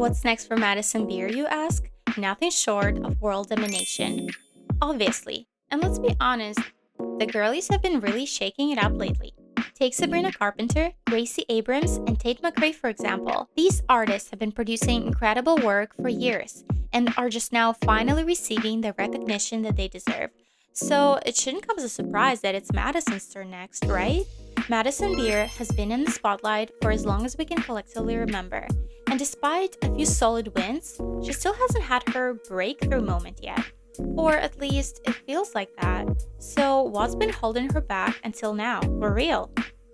What's next for Madison Beer, you ask? Nothing short of world domination. Obviously. And let's be honest, the girlies have been really shaking it up lately. Take Sabrina Carpenter, Gracie Abrams, and Tate McRae for example. These artists have been producing incredible work for years and are just now finally receiving the recognition that they deserve. So it shouldn't come as a surprise that it's Madison's turn next, right? Madison Beer has been in the spotlight for as long as we can collectively remember. And despite a few solid wins, she still hasn't had her breakthrough moment yet. Or at least it feels like that. So what's been holding her back until now, for real?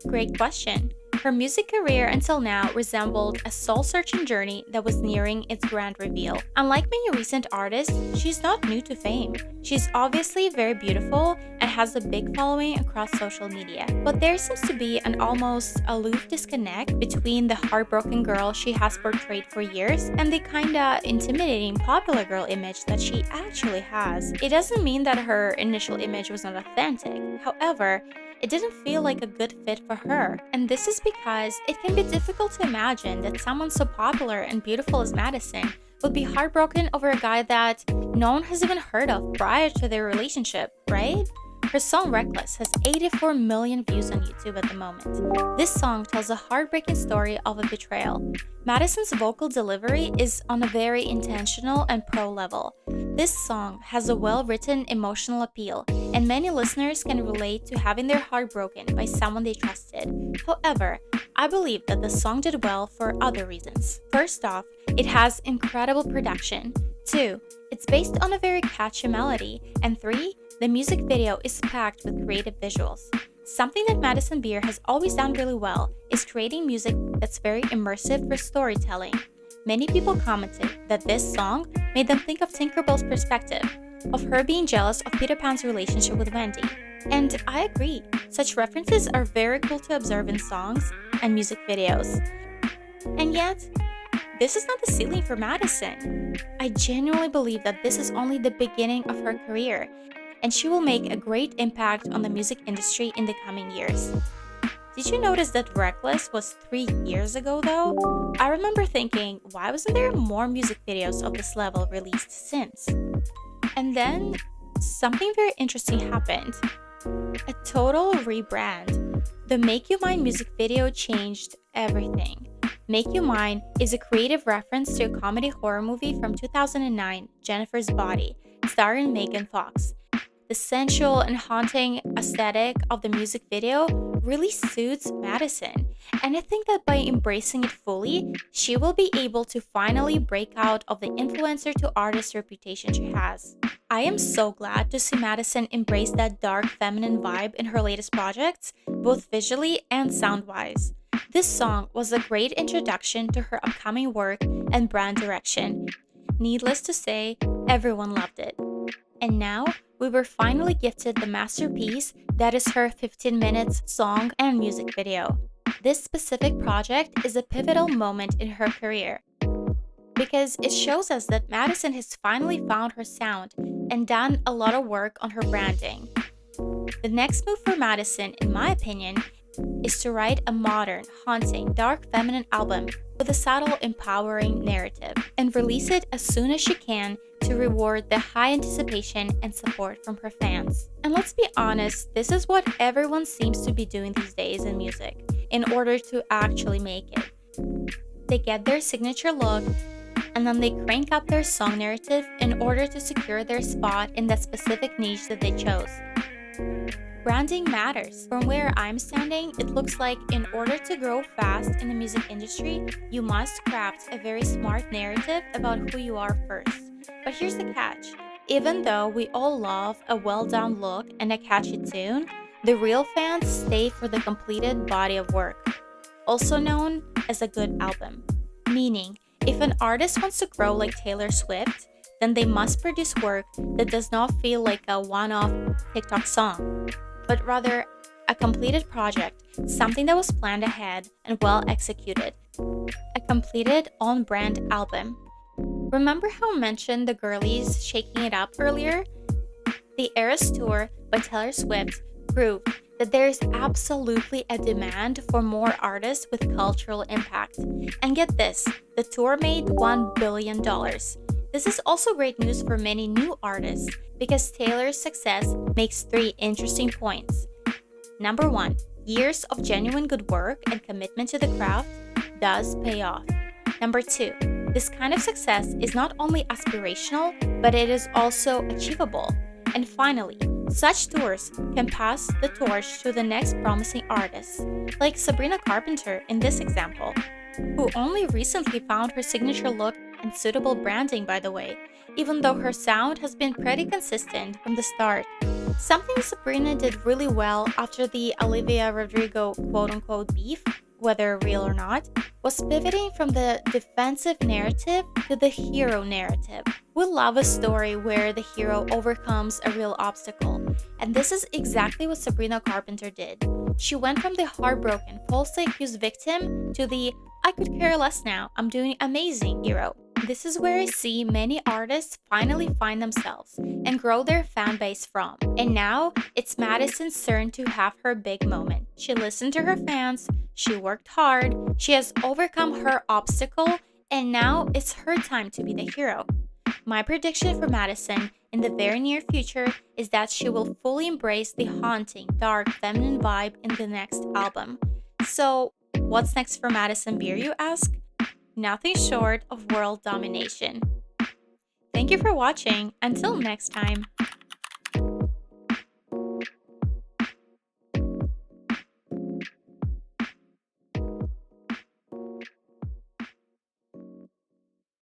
Great question. Her music career until now resembled a soul-searching journey that was nearing its grand reveal. Unlike many recent artists, she's not new to fame. She's obviously very beautiful and has a big following across social media. But there seems to be an almost aloof disconnect between the heartbroken girl she has portrayed for years and the kinda intimidating popular girl image that she actually has. It doesn't mean that her initial image was not authentic. However, it didn't feel like a good fit for her. And this is because it can be difficult to imagine that someone so popular and beautiful as Madison would be heartbroken over a guy that no one has even heard of prior to their relationship, right? Her song Reckless has 84 million views on YouTube at the moment. This song tells a heartbreaking story of a betrayal. Madison's vocal delivery is on a very intentional and pro level. This song has a well-written emotional appeal, and many listeners can relate to having their heart broken by someone they trusted. However, I believe that the song did well for other reasons. First off, it has incredible production. 2, it's based on a very catchy melody. And 3, the music video is packed with creative visuals. Something that Madison Beer has always done really well is creating music that's very immersive for storytelling. Many people commented that this song made them think of Tinkerbell's perspective, of her being jealous of Peter Pan's relationship with Wendy. And I agree, such references are very cool to observe in songs and music videos. And yet, this is not the ceiling for Madison. I genuinely believe that this is only the beginning of her career, and she will make a great impact on the music industry in the coming years. Did you notice that Reckless was 3 years ago though? I remember thinking, why wasn't there more music videos of this level released since? And then, something very interesting happened. A total rebrand. The Make You Mine music video changed everything. Make You Mine is a creative reference to a comedy horror movie from 2009, Jennifer's Body, starring Megan Fox. The sensual and haunting aesthetic of the music video really suits Madison, and I think that by embracing it fully, she will be able to finally break out of the influencer to artist reputation she has. I am so glad to see Madison embrace that dark feminine vibe in her latest projects, both visually and sound-wise. This song was a great introduction to her upcoming work and brand direction. Needless to say, everyone loved it. And now, we were finally gifted the masterpiece that is her 15 minutes song and music video. This specific project is a pivotal moment in her career because it shows us that Madison has finally found her sound and done a lot of work on her branding. The next move for Madison, in my opinion, is to write a modern, haunting, dark feminine album with a subtle, empowering narrative and release it as soon as she can to reward the high anticipation and support from her fans. And let's be honest, this is what everyone seems to be doing these days in music in order to actually make it. They get their signature look and then they crank up their song narrative in order to secure their spot in that specific niche that they chose. Branding matters. From where I'm standing, it looks like in order to grow fast in the music industry, you must craft a very smart narrative about who you are first. But here's the catch. Even though we all love a well-done look and a catchy tune, the real fans stay for the completed body of work, also known as a good album. Meaning, if an artist wants to grow like Taylor Swift, then they must produce work that does not feel like a one-off TikTok song, but rather a completed project, something that was planned ahead and well executed. A completed on-brand album. Remember how I mentioned the girlies shaking it up earlier? The Eras Tour by Taylor Swift proved that there's absolutely a demand for more artists with cultural impact. And get this, the tour made $1 billion. This is also great news for many new artists because Taylor's success makes three interesting points. Number one, years of genuine good work and commitment to the craft does pay off. Number two, this kind of success is not only aspirational, but it is also achievable. And finally, such tours can pass the torch to the next promising artists, like Sabrina Carpenter in this example, who only recently found her signature look and suitable branding, by the way, even though her sound has been pretty consistent from the start. Something Sabrina did really well after the Olivia Rodrigo quote-unquote beef, whether real or not, was pivoting from the defensive narrative to the hero narrative. We love a story where the hero overcomes a real obstacle, and this is exactly what Sabrina Carpenter did. She went from the heartbroken, falsely accused victim to the "I could care less now, I'm doing amazing" hero. This is where I see many artists finally find themselves and grow their fan base from. And now, it's Madison's turn to have her big moment. She listened to her fans, she worked hard, she has overcome her obstacle, and now it's her time to be the hero. My prediction for Madison in the very near future is that she will fully embrace the haunting, dark, feminine vibe in the next album. So, what's next for Madison Beer, you ask? Nothing short of world domination. Thank you for watching. Until next time.